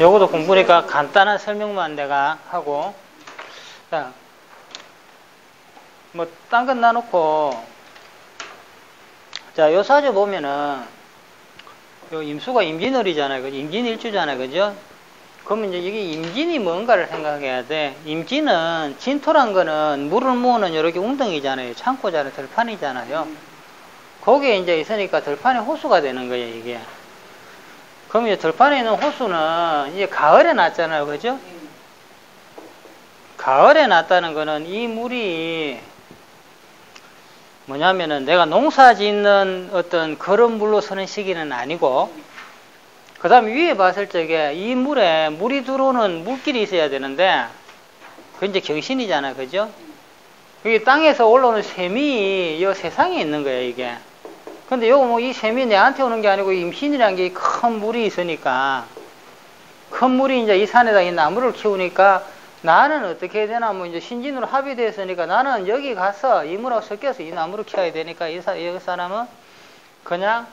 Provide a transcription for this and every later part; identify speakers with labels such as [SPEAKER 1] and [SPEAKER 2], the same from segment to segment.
[SPEAKER 1] 요것도 공부니까 간단한 설명만 내가 하고, 자, 뭐, 딴 건 놔놓고, 자, 요 사주 보면은, 요 임수가 임진월이잖아요. 임진일주잖아요. 그죠? 그러면 이제 여기 임진이 뭔가를 생각해야 돼. 임진은, 진토란 거는 물을 모으는 이렇게 웅덩이잖아요. 창고잖아요. 들판이잖아요. 거기에 이제 있으니까 들판에 호수가 되는 거예요, 이게. 그럼 이제 들판에 있는 호수는 이제 가을에 났잖아요. 그죠? 가을에 났다는 거는 이 물이 뭐냐면은 내가 농사 짓는 어떤 그런 물로 서는 시기는 아니고, 그 다음에 위에 봤을 적에 이 물에 물이 들어오는 물길이 있어야 되는데, 그게 이제 경신이잖아요. 그죠? 여기 땅에서 올라오는 샘이 이 세상에 있는 거예요, 이게. 근데 요거 뭐 이 샘이 내한테 오는 게 아니고 임신이라는 게 큰 물이 있으니까, 큰 물이 이제 이 산에다 이 나무를 키우니까 나는 어떻게 해야 되나, 뭐 이제 신진으로 합의되었으니까 나는 여기 가서 이 물하고 섞여서 이 나무를 키워야 되니까 이 사람은 그냥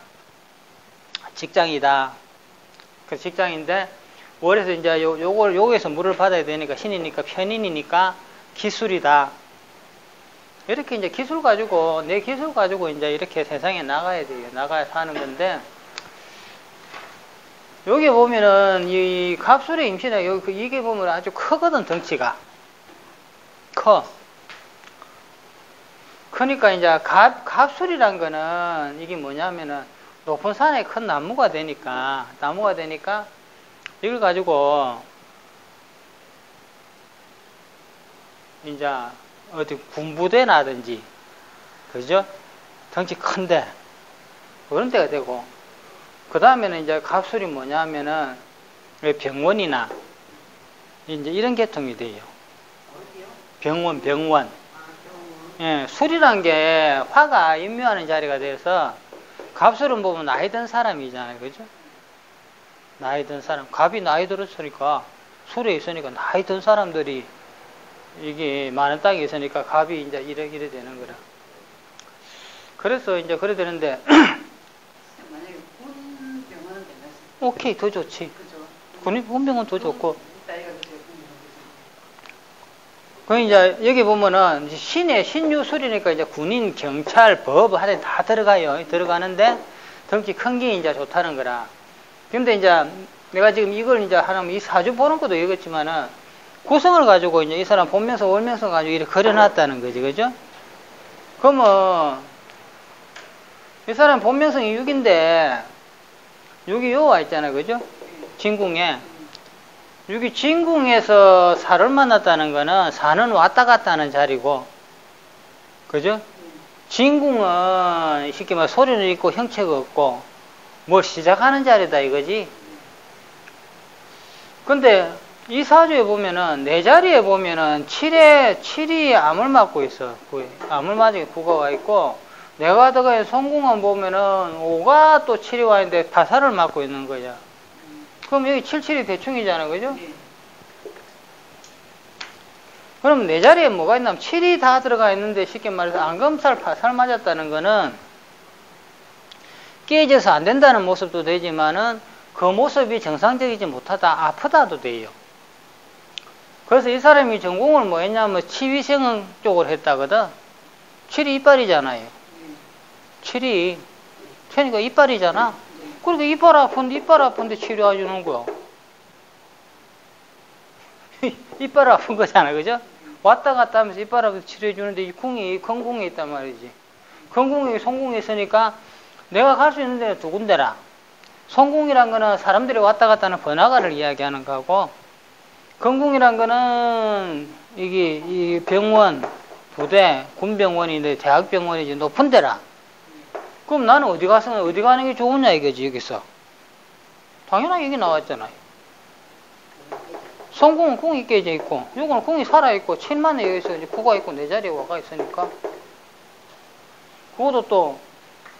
[SPEAKER 1] 직장이다. 그 직장인데, 월에서 이제 요거에서 물을 받아야 되니까 신이니까 편인이니까 기술이다. 이렇게 이제 기술 가지고, 내 기술 가지고 이제 이렇게 세상에 나가야 돼요. 나가야 사는 건데, 여기 보면은 이 갑술의 임신에 여기 이게 보면 아주 크거든, 덩치가. 커. 그러니까 이제 갑술이란 거는 이게 뭐냐면은 높은 산에 큰 나무가 되니까 이걸 가지고 이제 어디 군부대나든지, 그죠? 덩치 큰데 그런 데가 되고, 그 다음에는 이제 갑술이 뭐냐면은 병원이나 이제 이런 계통이 돼요. 병원. 예, 술이란 게 화가 임묘하는 자리가 돼서, 갑술은 보면 나이 든 사람이잖아요. 그죠? 나이 든 사람. 갑이 나이 들었으니까, 술에 있으니까 나이 든 사람들이 이게 많은 땅에 있으니까 갑이 이제 이래 되는 거라. 그래서 이제 그래 되는데,
[SPEAKER 2] 만약에 군 병원은 괜찮습니다.
[SPEAKER 1] 오케이, 더 좋지. 군병은 더 좋고. 그 이제 여기 보면은 신유술이니까 이제 군인, 경찰, 법 하여튼 다 들어가요. 들어가는데 덩치 큰 게 이제 좋다는 거라. 근데 이제 내가 지금 이걸 이제 하나면 이 사주 보는 것도 얘기했지만은 구성을 가지고 이제 이 사람 본명성, 월명성 가지고 이렇게 그려놨다는 거지, 그죠? 그러면 이 사람 본명성이 6인데 6이 요 와 있잖아요, 그죠? 진궁에. 여기 진궁에서 사를 만났다는 거는 사는 왔다 갔다 하는 자리고, 그죠? 진궁은 쉽게 말해 소리는 있고 형체가 없고 뭘 시작하는 자리다 이거지. 근데 이 사주에 보면은 내 자리에 보면은 7이 암을 맞고 있어. 암을 맞은 구가 와 있고, 내가 들어가 성궁은 보면은 5가 또 7이 와 있는데 타사를 맞고 있는 거야. 그럼 여기 77이 대충이잖아, 그죠? 그럼 내 자리에 뭐가 있냐면 7이 다 들어가 있는데, 쉽게 말해서 안검살, 파살 맞았다는 거는 깨져서 안 된다는 모습도 되지만은 그 모습이 정상적이지 못하다, 아프다도 돼요. 그래서 이 사람이 전공을 뭐 했냐면 치위생 쪽으로 했다거든. 7이 이빨이잖아요. 7이. 그러니까 이빨이잖아. 그러니까 이빨 아픈데 치료해주는 거야. 이빨 아픈 거잖아, 그죠? 왔다 갔다 하면서 이빨 아프서 치료해주는데 이 궁이, 건궁에 있단 말이지. 건궁이 성궁에 있으니까 내가 갈 수 있는 데는 두 군데라. 성궁이란 거는 사람들이 왔다 갔다 하는 번화가를 이야기하는 거고, 건궁이란 거는 이게 이 병원, 부대, 군병원인데 대학병원이지 높은 데라. 그럼 나는 어디 가는 게 좋으냐 이거지, 여기서. 당연하게 여기 나왔잖아요. 성궁은 궁이 깨져 있고, 요거는 궁이 살아있고, 7만에 여기서 이제 구가 있고, 내 자리에 와가 있으니까. 그것도 또,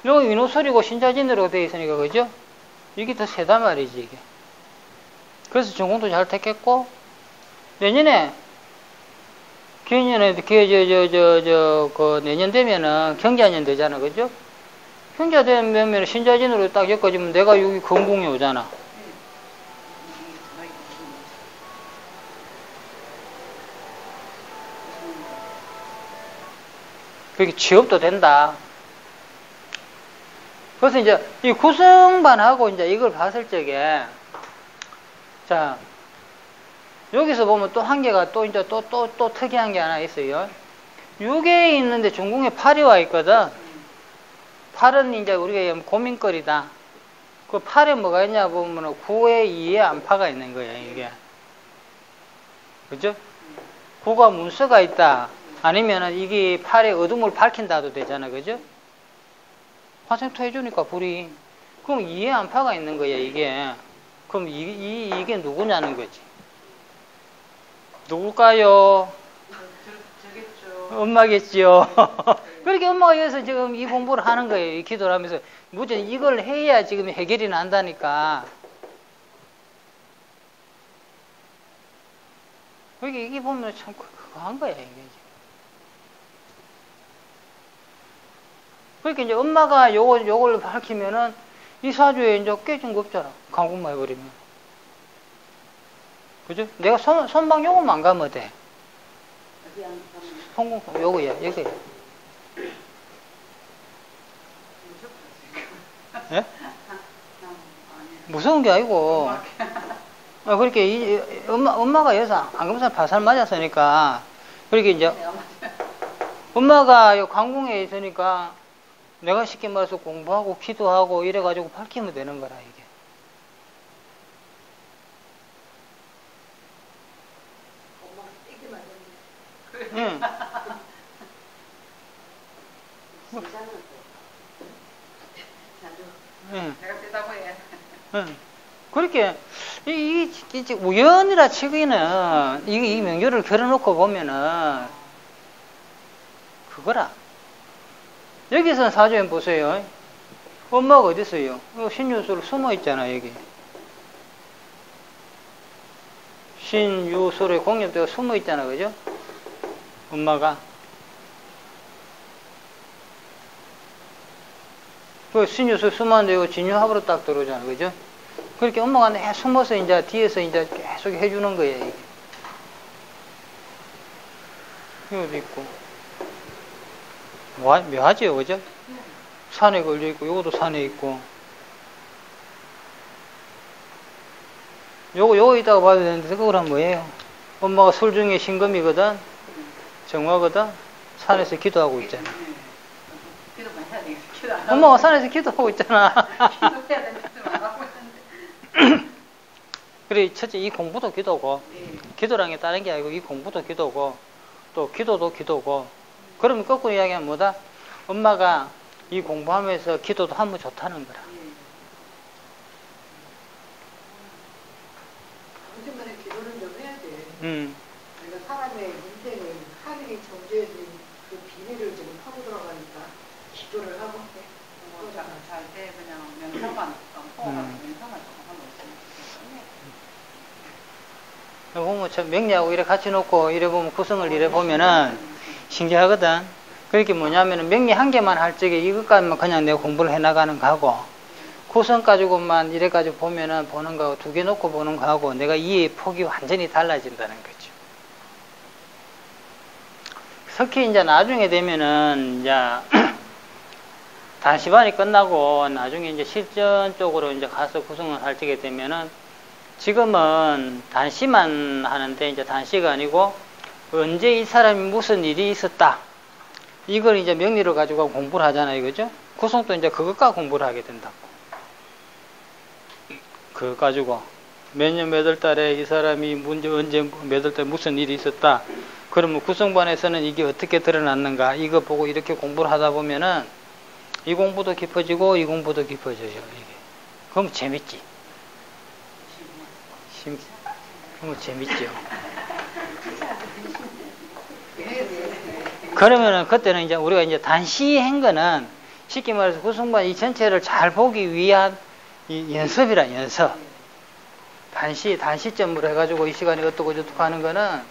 [SPEAKER 1] 여기 위노설이고 신자진으로 되어 있으니까, 그죠? 이게 더 세단 말이지, 이게. 그래서 전공도 잘 택했고, 내년에 내년 되면은 경자년 되잖아, 그죠? 경자 되면 신자진으로 딱 엮어지면 내가 여기 건궁이 오잖아. 그렇게 취업도 된다. 그래서 이제 이 구성반하고 이제 이걸 봤을 적에, 자, 여기서 보면 또 한 개가 또 이제 또 특이한 게 하나 있어요. 6에 있는데 중궁에 8이 와 있거든. 8은 이제 우리가 고민거리다. 그 8에 뭐가 있냐 보면 9에 2에 안파가 있는 거예요, 이게. 그죠? 9가 문서가 있다. 아니면은 이게 8에 어둠을 밝힌다도 되잖아, 그죠? 화생토 해주니까 불이. 그럼 2에 안파가 있는 거야, 이게. 그럼 이게 누구냐는 거지. 누굴까요?
[SPEAKER 2] 저겠죠.
[SPEAKER 1] 엄마겠지요. 그렇게 엄마가 여기서 지금 이 공부를 하는 거예요. 이 기도를 하면서. 무조건 이걸 해야 지금 해결이 난다니까. 이게 보면 참 그거 한 거야, 이게. 그러니까 이제 엄마가 요걸 밝히면은 이 사주에 이제 깨진 거 없잖아. 강국만 해버리면. 그죠? 내가 선방 요거만 안 가면 돼.
[SPEAKER 2] 어디 안
[SPEAKER 1] 성공, 요거야, 여기야. 예? 무서운 게 아니고. 그렇게, 엄마가 여기서 안검사 파살 맞았으니까, 그렇게 이제, 엄마가 요 강궁에 있으니까, 내가 쉽게 말해서 공부하고, 기도하고, 이래가지고 밝히면 되는 거라, 이게. 응. 응.
[SPEAKER 2] 내가 쓰다고 해.
[SPEAKER 1] 응. 그렇게, 우연이라 치기는, 이 명조를 걸어놓고 보면은, 그거라. 여기서 사주에 보세요. 엄마가 어디 있어요? 신유술 숨어 있잖아, 여기. 신유술의 공nhập대가 숨어 있잖아, 그죠? 엄마가. 그 신유술 숨었는데 진유합으로 딱 들어오잖아, 그죠? 그렇게 엄마가 내 숨어서 이제 뒤에서 이제 계속 해주는 거예요, 이게. 여기도 있고. 묘하지요, 그죠? 산에 걸려있고, 요것도 산에 있고. 요거 있다고 봐도 되는데, 그거란 뭐예요? 엄마가 술 중에 신금이거든? 정화거든? 산에서 기도하고 있잖아.
[SPEAKER 2] 기도만 해야 되겠어. 기도 안 하고.
[SPEAKER 1] 엄마가 산에서 기도하고 있잖아.
[SPEAKER 2] 기도해야 되는데 안 하고 있는데.
[SPEAKER 1] 그래, 첫째, 이 공부도 기도고,
[SPEAKER 2] 네.
[SPEAKER 1] 기도란 게 다른 게 아니고, 이 공부도 기도고, 또 기도도 기도고, 그러면 거꾸로 이야기하면 뭐다? 엄마가 이 공부하면서 기도도 하면 좋다는 거라.
[SPEAKER 3] 언젠가는 기도를 좀 해야 돼. 내가 사람의 인생을 하늘이 정죄해준 그 비밀을 지금 파고 들어가니까 기도를 하고 해.
[SPEAKER 2] 잘때 그냥 명상만 명상만 조금 하고 있으면
[SPEAKER 1] 보면 참 명리하고 이래 같이 놓고 이래 보면 구성을 이래 보면은 신기하거든. 그렇게 뭐냐면은 명리 한 개만 할 적에 이것까지만 그냥 내가 공부를 해나가는 거하고 구성 가지고만 이래 가지고 보면은 보는 거하고 두 개 놓고 보는 거하고 내가 이해의 폭이 완전히 달라진다는 거죠. 특히 이제 나중에 되면은 이제 단시반이 끝나고 나중에 이제 실전 쪽으로 이제 가서 구성을 할 적에 되면은 지금은 단시만 하는데 이제 단시가 아니고 언제 이 사람이 무슨 일이 있었다. 이걸 이제 명리를 가지고 공부를 하잖아요. 그죠? 구성도 이제 그것과 공부를 하게 된다고. 그거 가지고 몇 년 몇 월 달에 이 사람이 언제 몇 월 달에 무슨 일이 있었다. 그러면 구성반에서는 이게 어떻게 드러났는가. 이거 보고 이렇게 공부를 하다 보면은 이 공부도 깊어지고 이 공부도 깊어져요. 이게. 그럼 재밌지. 그럼 재밌죠. 그러면은 그때는 이제 우리가 이제 단시한 거는 쉽게 말해서 구성반 이 전체를 잘 보기 위한 이 연습이라 연습. 단시점으로 해가지고 이 시간이 어떻고 저떻고 하는 거는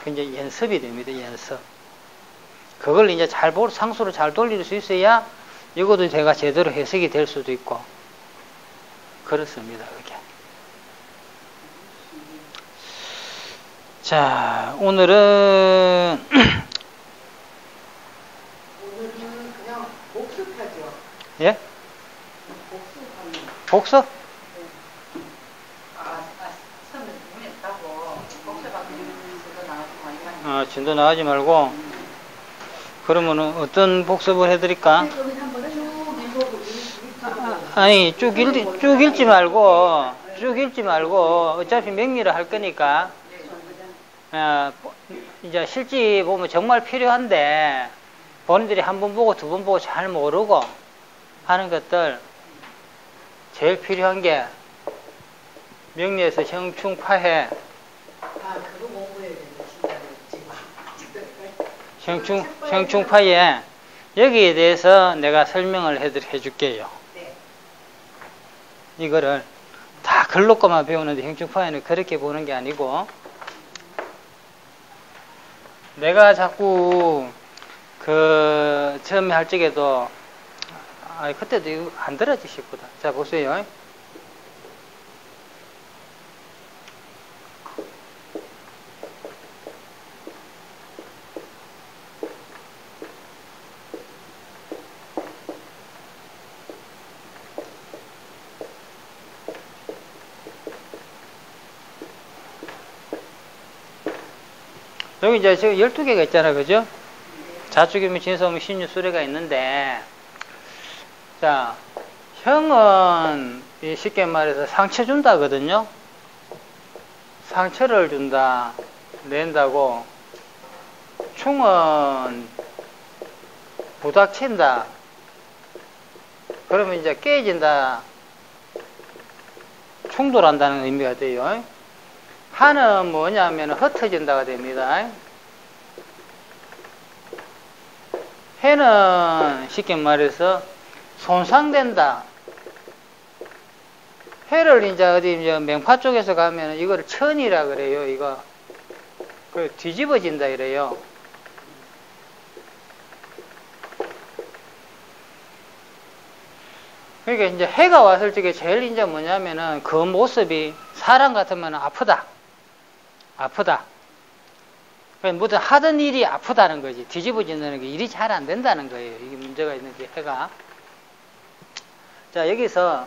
[SPEAKER 1] 이제 연습이 됩니다. 연습. 그걸 이제 상수로 잘 돌릴 수 있어야 이것도 제가 제대로 해석이 될 수도 있고 그렇습니다. 그게. 자, 오늘은 예?
[SPEAKER 3] 복수하는.
[SPEAKER 1] 복서?
[SPEAKER 2] 처음에 문이 없다고 복수밖에 그거 나가지 말고
[SPEAKER 1] 진도 나가지 말고. 그러면은 어떤 복습을 해드릴까?
[SPEAKER 3] 그러면 한번 쭉 읽어보고
[SPEAKER 1] 아니, 쭉 읽지 말고, 어차피 명리를 할 거니까, 이제 실제 보면 정말 필요한데, 본인들이 한 번 보고 두 번 보고 잘 모르고 하는 것들, 제일 필요한 게, 명리에서 형충파해,
[SPEAKER 3] 그거 공부해야 되네, 진짜.
[SPEAKER 1] 형충파해, 여기에 대해서 내가 설명을 해줄게요.
[SPEAKER 3] 네.
[SPEAKER 1] 이거를 다 글로 거만 배우는데 형충파에는 그렇게 보는 게 아니고, 내가 자꾸 처음에 할 적에도 그때도 이거 안 들어지셨구나. 자, 보세요. 여기 이제 지금 12개가 있잖아, 그죠? 자축이면 진서면 신유수레가 있는데, 자, 형은 쉽게 말해서 상처 준다거든요? 상처를 준다, 낸다고. 충은 부닥친다. 그러면 이제 깨진다, 충돌한다는 의미가 돼요. 하는 뭐냐면 흩어진다가 됩니다. 해는 쉽게 말해서 손상된다. 해를 이제 어디 이제 명파 쪽에서 가면 이거를 천이라 그래요. 이거 그 뒤집어진다 이래요. 그러니까 이제 해가 왔을 적에 제일 이제 뭐냐면은 그 모습이 사람 같으면 아프다. 그러니까 뭐든 하던 일이 아프다는 거지. 뒤집어진다는 게 일이 잘 안 된다는 거예요. 이게 문제가 있는 게 해가. 자, 여기서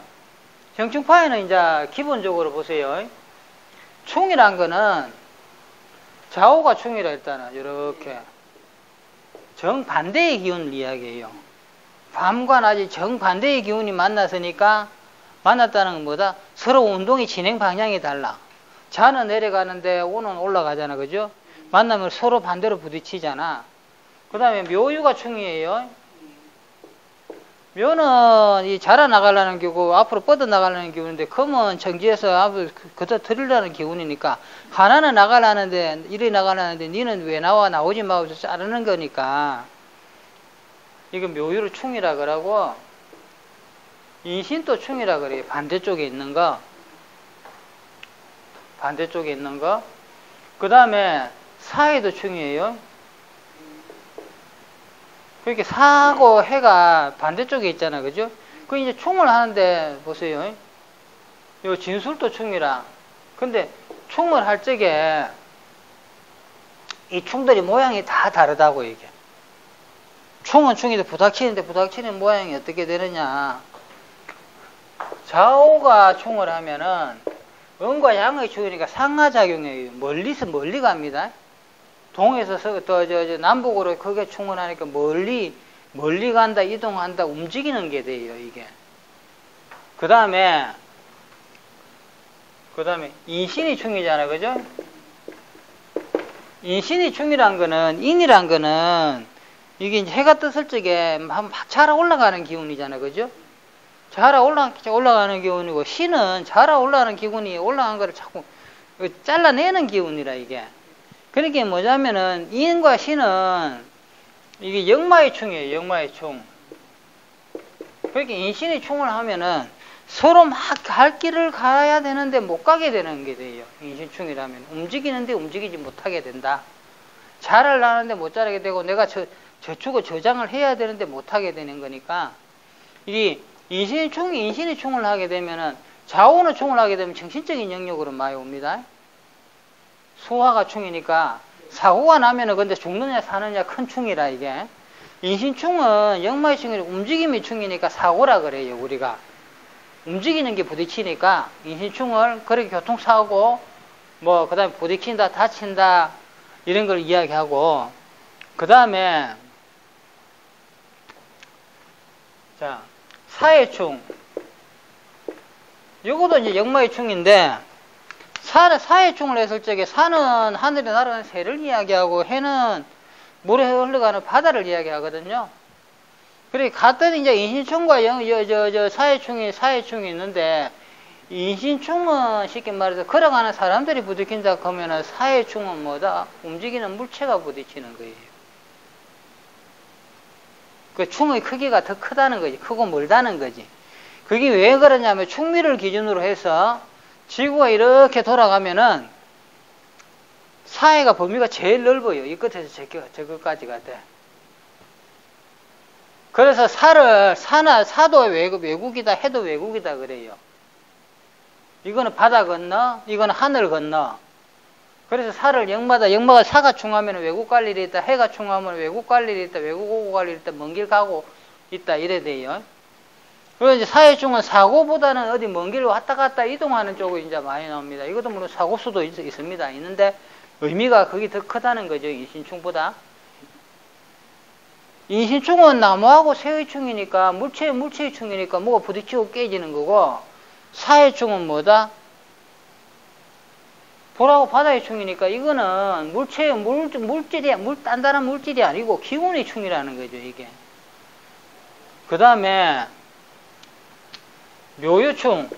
[SPEAKER 1] 형충파에는 이제 기본적으로 보세요. 충이란 거는 좌우가 충이라 일단은 이렇게 정반대의 기운을 이야기해요. 밤과 낮이 정반대의 기운이 만났으니까 만났다는 건 뭐다? 서로 운동의 진행 방향이 달라. 자는 내려가는데 오는 올라가잖아, 그죠? 만나면 서로 반대로 부딪히잖아. 그 다음에 묘유가 충이에요. 묘는 이 자라나가려는 기고 앞으로 뻗어나가려는 기운인데, 금은 정지해서 앞으로 그저 들으려는 기운이니까, 하나는 나가려는데, 이리 나가려는데, 니는 왜 나오지 마 하고서 자르는 거니까, 이거 묘유를 충이라 그러고, 인신도 충이라 그래요. 반대쪽에 있는 거. 그 다음에 사해도 충이에요. 그렇게 사하고 해가 반대쪽에 있잖아, 그죠? 그 이제 충을 하는데 보세요. 요 진술도 충이라. 근데 충을 할 적에 이 충들이 모양이 다 다르다고 이게. 충은 충인데 부닥치는 모양이 어떻게 되느냐? 좌우가 충을 하면은 음과 양의 충이니까 상하작용이에요. 멀리서 멀리 갑니다. 동에서 남북으로 크게 충분하니까 멀리 간다, 이동한다, 움직이는 게 돼요, 이게. 그 다음에 인신이 충이잖아, 그죠? 인신이 충이란 거는, 인이란 거는, 이게 이제 해가 떴을 적에 막 자라 올라가는 기운이잖아, 그죠? 자라 올라가는 기운이고, 신은 자라 올라가는 기운이 올라간 거를 자꾸 잘라내는 기운이라, 이게. 그러니까 뭐냐면은, 인과 신은, 이게 역마의 충이에요, 역마의 충. 그러니까 인신이 충을 하면은, 서로 막 갈 길을 가야 되는데 못 가게 되는 게 돼요. 인신충이라면. 움직이는데 움직이지 못하게 된다. 자를 나는데 못 자르게 되고, 내가 저축을 저장을 해야 되는데 못 하게 되는 거니까, 이 인신이 충을 하게 되면은, 좌우는 충을 하게 되면 정신적인 영역으로 많이 옵니다. 소화가 충이니까, 사고가 나면은 근데 죽느냐 사느냐 큰 충이라 이게. 인신충은 역마의충이 움직임이 충이니까 사고라 그래요. 우리가 움직이는 게 부딪히니까 인신충을 그렇게 교통사고 뭐 그 다음에 부딪힌다 다친다 이런 걸 이야기하고, 그 다음에 자 사해충, 요것도 이제 역마의충인데, 사해충을 했을 적에 사는 하늘에 날아가는 새를 이야기하고 해는 물에 흘러가는 바다를 이야기하거든요. 그래 갔더니 이제 인신충과 사해충이 있는데, 인신충은 쉽게 말해서 걸어가는 사람들이 부딪힌다 그러면은 사해충은 뭐다? 움직이는 물체가 부딪히는 거예요. 그 충의 크기가 더 크다는 거지. 크고 멀다는 거지. 그게 왜 그러냐면 충미를 기준으로 해서 지구가 이렇게 돌아가면은 사해가 범위가 제일 넓어요. 이 끝에서 저것까지가 돼. 그래서 사도 외국이다 해도 외국이다 그래요. 이거는 바다 건너, 이거는 하늘 건너. 그래서 사를 역마가 사가 충하면 외국 갈 일이 있다, 해가 충하면 외국 갈 일이 있다, 외국 오고 갈 일이 있다, 먼 길 가고 있다 이래 돼요. 그래서 이제 사해충은 사고보다는 어디 먼 길로 왔다 갔다 이동하는 쪽이 이제 많이 나옵니다. 이것도 물론 사고 수도 있습니다. 있는데 의미가 거기 더 크다는 거죠. 인신충보다. 인신충은 나무하고 새의 충이니까 물체의 충이니까 뭐가 부딪히고 깨지는 거고, 사해충은 뭐다? 불하고 바다의 충이니까 이거는 단단한 물질이 아니고 기운의 충이라는 거죠, 이게. 그 다음에 묘유충.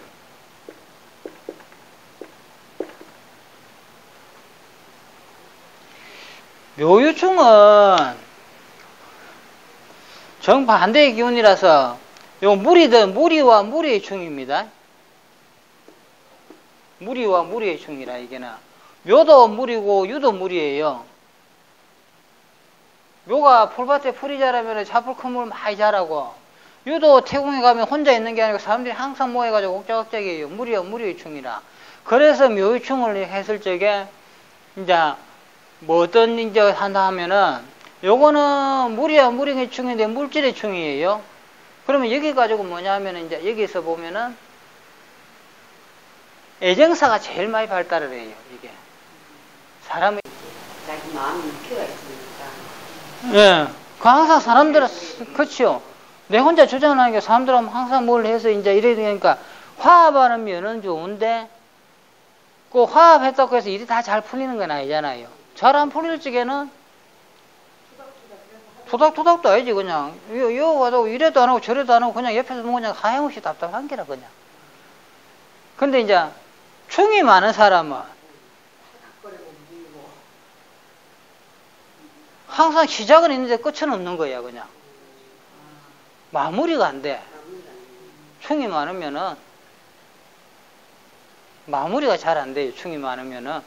[SPEAKER 1] 묘유충은 정반대의 기운이라서 요 무리와 무리의 충입니다. 무리와 무리의 충이라 이게는. 묘도 무리고 유도 무리예요. 묘가 풀밭에 풀이 자라면 잡을 큰 물 많이 자라고, 유도 태공에 가면 혼자 있는 게 아니고 사람들이 항상 모여가지고 옥자옥자기예요. 무리와 무리의 충이라. 그래서 묘의 충을 했을 적에 이제 뭐 어떤 이제 한다 하면은 요거는 무리와 무리의 충인데 물질의 충이에요. 그러면 여기 가지고 뭐냐면은 이제 여기서 보면은 애정사가 제일 많이 발달을 해요. 이게 사람의
[SPEAKER 2] 자기 마음이 육회가 있으니까.
[SPEAKER 1] 예, 그 항상 사람들은 그렇죠. 내 혼자 주장하는 게 사람들은 항상 뭘 해서 이제 이래 되니까 화합하는 면은 좋은데, 그 화합했다고 해서 일이 다 잘 풀리는 건 아니잖아요. 잘 안 풀릴 적에는 투닥투닥도 아니지. 그냥 요 가도 이래도 안 하고 저래도 안 하고 그냥 옆에서 뭐 그냥 하염없이 답답한 게라 그냥. 근데 이제 충이 많은 사람은 항상 시작은 있는데 끝은 없는 거야. 그냥 마무리가 안 돼. 충이 많으면은 마무리가 잘 안 돼요. 충이 많으면은.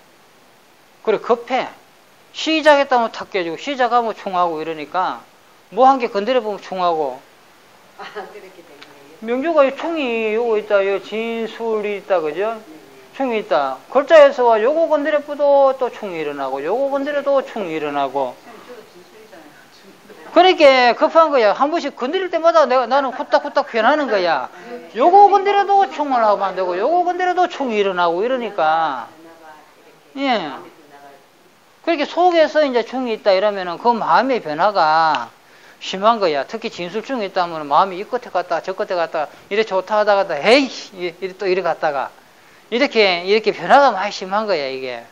[SPEAKER 1] 그래 급해. 시작했다면 탁 깨지고 시작하면 충하고 이러니까 뭐 한 개 건드려 보면 충하고.
[SPEAKER 3] 그렇게 된 거예요.
[SPEAKER 1] 명조가 충이 요거 있다, 요 진술이 있다, 그죠? 충이 있다. 글자에서 와 요거 건드려 뿌도 또 충이 일어나고, 요거 건드려도 충이 일어나고. 그러니까 급한 거야. 한 번씩 건드릴 때마다 나는 후딱후딱 변하는 거야. 요거 건드려도 충을 하면 안 되고, 요거 건드려도 충이 일어나고 이러니까. 예. 그렇게 속에서 이제 충이 있다 이러면은 그 마음의 변화가 심한 거야. 특히 진술충이 있다면 마음이 이 끝에 갔다가 저 끝에 갔다가 이래 좋다 하다가 에이 이래 또 이래 갔다가 이렇게 변화가 많이 심한 거야 이게.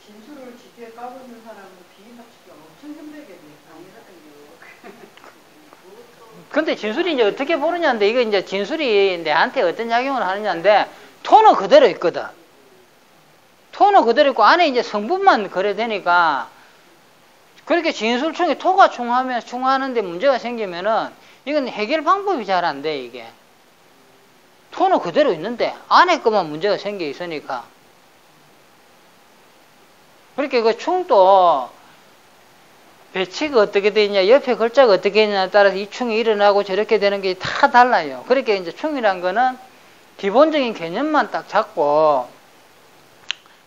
[SPEAKER 3] 진술을 지대에 까고 있는 사람은 비인학식이 엄청 힘들겠네.
[SPEAKER 1] 근데 진술이 이제 어떻게 보느냐인데, 이거 이제 진술이 내한테 어떤 작용을 하느냐인데, 톤은 그대로 있거든. 톤은 그대로 있고 안에 이제 성분만 그래 되니까, 그렇게 진술충이 토가 충하는데 문제가 생기면은 이건 해결 방법이 잘 안 돼. 이게 톤은 그대로 있는데 안에 것만 문제가 생겨 있으니까. 그렇게 그 충도 배치가 어떻게 되냐, 옆에 글자가 어떻게 되냐에 따라서 이 충이 일어나고 저렇게 되는 게 다 달라요. 그렇게 이제 충이란 거는 기본적인 개념만 딱 잡고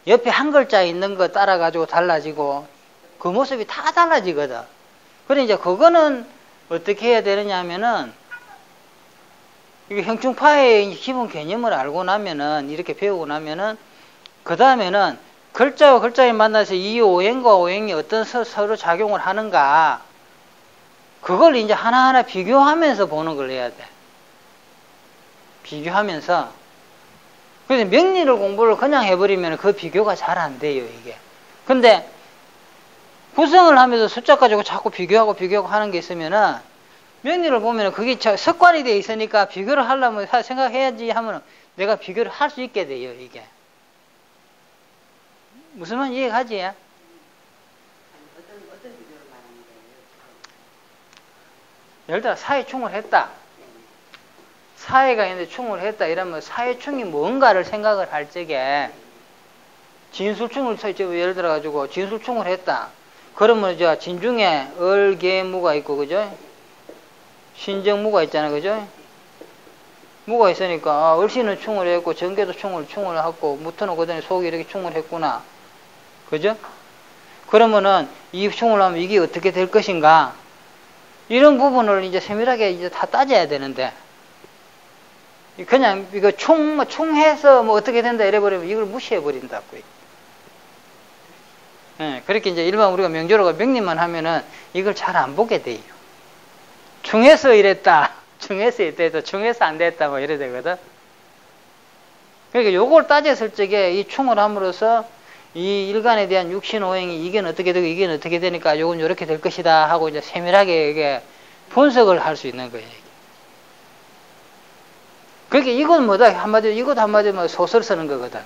[SPEAKER 1] 옆에 한 글자 있는 거 따라 가지고 달라지고 그 모습이 다 달라지거든. 그래 이제 그거는 어떻게 해야 되느냐 하면은, 이게 형충파의 기본 개념을 알고 나면은, 이렇게 배우고 나면은, 그 다음에는 글자와 글자에 만나서 이 오행과 오행이 어떤 서로 작용을 하는가, 그걸 이제 하나하나 비교하면서 보는 걸 해야 돼. 비교하면서. 그래서 명리를 공부를 그냥 해버리면 그 비교가 잘 안 돼요, 이게. 근데 구성을 하면서 숫자 가지고 자꾸 비교하고 하는 게 있으면은, 명리를 보면은 그게 습관이 돼 있으니까 비교를 하려면 생각해야지 하면 내가 비교를 할 수 있게 돼요, 이게. 무슨 말 이해가지?
[SPEAKER 2] 어떤 비교를 말하는 거예요?
[SPEAKER 1] 예를 들어 사회충을 했다. 사회가 있는데 충을 했다 이러면 사회충이 뭔가를 생각을 할 적에 진술충을 예를 들어 가지고 진술충을 했다. 그러면 이제 진중에 을계무가 있고 그죠? 신정무가 있잖아요, 그죠? 무가 있으니까 을씨는 충을 했고 정계도 충을 했고 무토는 그다음에 속이 이렇게 충을 했구나, 그죠? 그러면은 이 충을 하면 이게 어떻게 될 것인가? 이런 부분을 이제 세밀하게 이제 다 따져야 되는데. 그냥 이거 충해서 뭐 어떻게 된다 이래버리면 이걸 무시해버린다고요. 예, 그렇게 이제 일반 우리가 명조로가 명리만 하면은 이걸 잘 안 보게 돼요. 충해서 이랬다, 충해서 이랬다, 충해서 안 됐다, 뭐 이래 되거든. 그러니까 요걸 따졌을 적에 이 충을 함으로써 이 일간에 대한 육신오행이 이게 어떻게 되고 이게 어떻게 되니까 요건 요렇게 될 것이다 하고 이제 세밀하게 이게 분석을 할 수 있는 거예요. 그러니까 이건 뭐다? 한마디로, 이것 한마디로 소설 쓰는 거거든.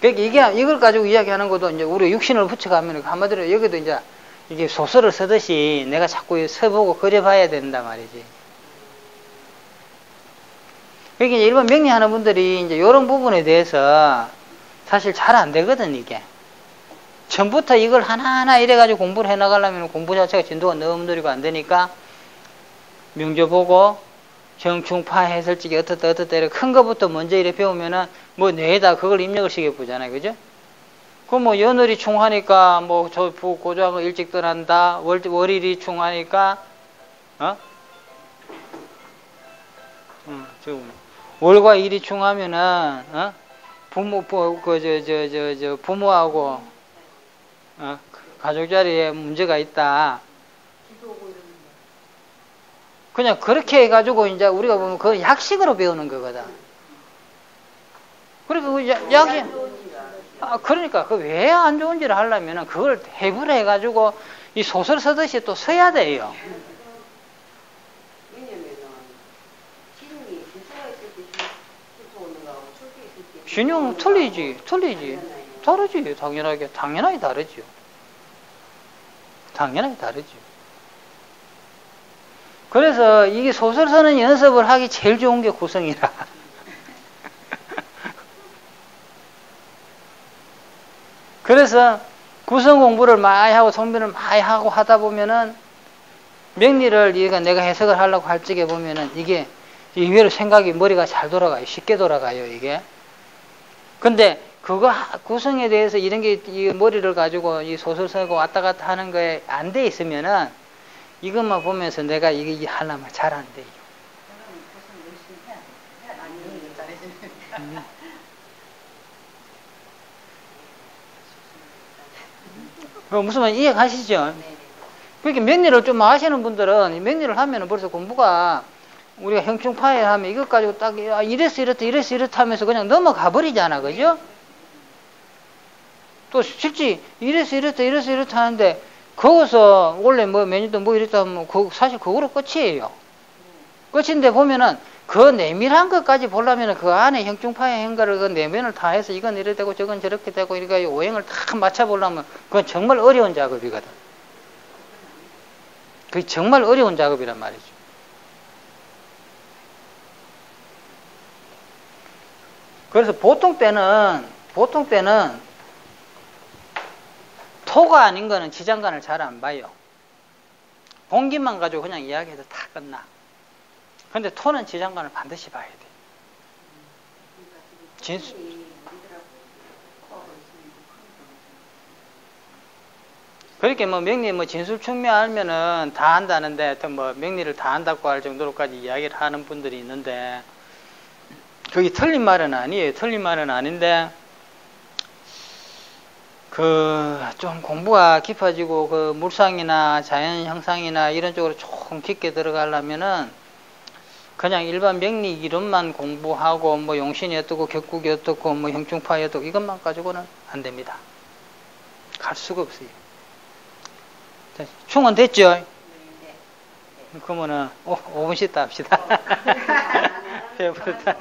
[SPEAKER 1] 그러니까 이걸 가지고 이야기하는 것도 이제 우리가 육신을 붙여가면 한마디로 여기도 이제 이게 소설을 쓰듯이 내가 자꾸 써보고 그려봐야 된단 말이지. 그러니까 일반 명리하는 분들이 이제 이런 부분에 대해서 사실 잘 안 되거든, 이게. 처음부터 이걸 하나하나 이래가지고 공부를 해나가려면 공부 자체가 진도가 너무 느리고 안 되니까 명조 보고 정충파 해설직이 어떻다 이렇게 큰 거부터 먼저 이래 배우면은 뭐 뇌에다 그걸 입력을 시켜보잖아요, 그죠? 그럼 뭐 연월이 충하니까 뭐 저 고조하고 일찍 떠난다, 월일이 충하니까 지금 월과 일이 충하면은 부모하고 가족 자리에 문제가 있다. 그냥 그렇게 해가지고 이제 우리가 보면 그 약식으로 배우는 거거든. 그러니까 그 약식, 그러니까 그 왜 안 좋은지를 하려면은 그걸 해부를 해가지고 이 소설 쓰듯이 또 써야 돼요. 신용 틀리지. 다르지. 당연하게 다르죠. 당연하게 다르죠. 그래서 이게 소설 쓰는 연습을 하기 제일 좋은 게 구성이라. 그래서 구성 공부를 많이 하고 성변을 많이 하고 하다 보면은 명리를 내가 해석을 하려고 할 적에 보면은 이게 의외로 생각이 머리가 잘 돌아가요. 쉽게 돌아가요, 이게. 근데 그거 구성에 대해서 이런 게 이 머리를 가지고 이 소설 쓰고 왔다 갔다 하는 거에 안 돼 있으면은 이것만 보면서 내가 이게 하려면 잘 안 돼요. 무슨 말 이해가시죠? 그러니까 명리를 좀 아시는 분들은 명리를 하면은 벌써 공부가 우리가 형충파에 하면 이것 가지고 딱 이래서 이렇다 하면서 그냥 넘어가 버리잖아, 그죠? 또 실제 이래서 이렇다 하는데 거기서 원래 뭐 메뉴도 뭐 이랬다 하면 사실 그거로 끝이에요. 끝인데 보면은 그 내밀한 것까지 보려면 그 안에 형충파의 행가를 그 내면을 다 해서 이건 이래 되고 저건 저렇게 되고 이렇게 오행을 다 맞춰보려면 그건 정말 어려운 작업이거든. 그게 정말 어려운 작업이란 말이죠. 그래서 보통 때는 토가 아닌 거는 지장간을 잘 안 봐요. 본기만 가지고 그냥 이야기해도 다 끝나. 근데 토는 지장간을 반드시 봐야 돼. 진수. 그렇게 뭐 명리 뭐 진술충명 알면은 다 한다는데 또 뭐 명리를 다 한다고 할 정도로까지 이야기를 하는 분들이 있는데 그게 틀린 말은 아니에요. 틀린 말은 아닌데 그 좀 공부가 깊어지고 그 물상이나 자연 형상이나 이런 쪽으로 조금 깊게 들어가려면은 그냥 일반 명리 이론만 공부하고 뭐 용신이 어떻고 격국이 어떻고 뭐 형충파이 어떻고 이것만 가지고는 안 됩니다. 갈 수가 없어요. 자, 충원 됐죠?
[SPEAKER 2] 네.
[SPEAKER 1] 그러면은 5분 쉬다 합시다. 배부르다.